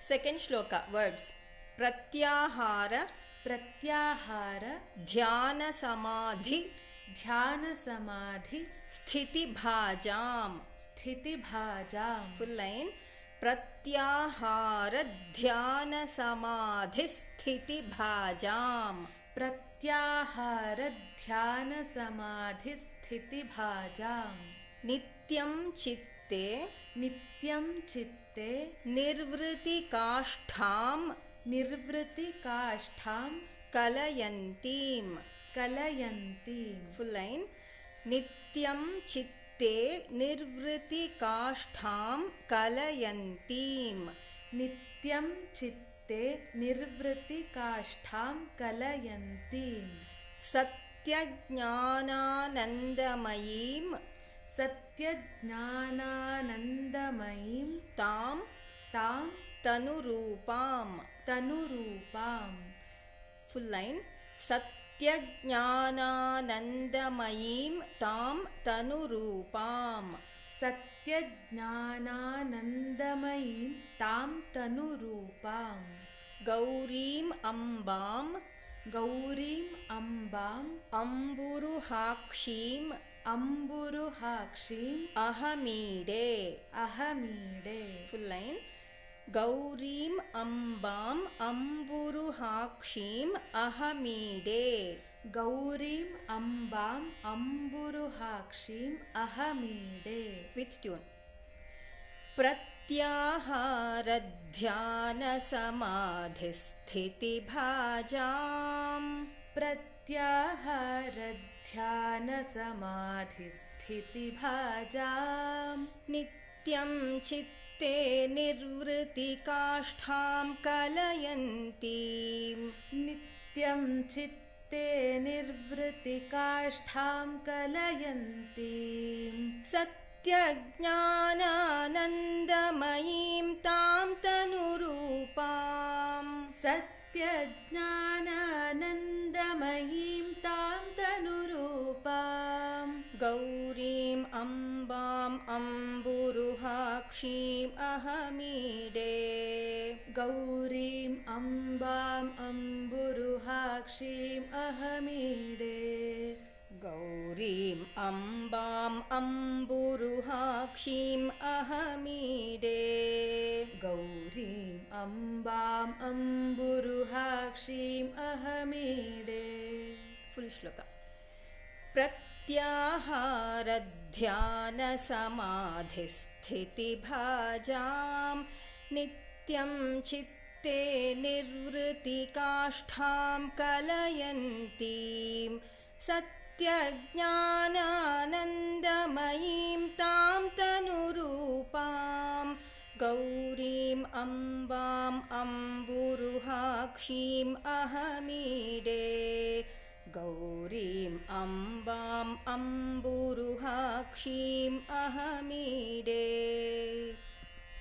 Second shloka, words. Pratyahara, dhyana samadhi, sthiti bhajam. Full line. Pratyahara, dhyana samadhi, sthiti bhajam. Nityam chitte, nirvriti kaashtham, kalayantim. Full line. Nityam chitte nirvriti kaashtham kalayantim. Satyajnanandamayim, tam tanurupam. Full line. Satyajnanandamayim tam tanurupam. Gaurim ambam, amburuhakshim, ahamide. Full line. Gaurim ambam amburuhakshim ahamide. With tune. Pratyahara dhyana samadhi sthiti bhajam. Nityam chitte nirvriti kaashtham kalayantim. Satyajnanandamayim tam tanurupam. Gaurim ambam amburuhakshim ahamide. Gaurim ambam amburuhakshim ahamide. Full shloka. Pratyahara dhyana samadhi sthiti bhajam. Nityam chitte nirvriti kaashtham kalayantim. Satyajnanandamayim tam tanurupam. Gaurim ambam amburuhakshim ahamide. Gaurim ambam amburuhakshim ahamide.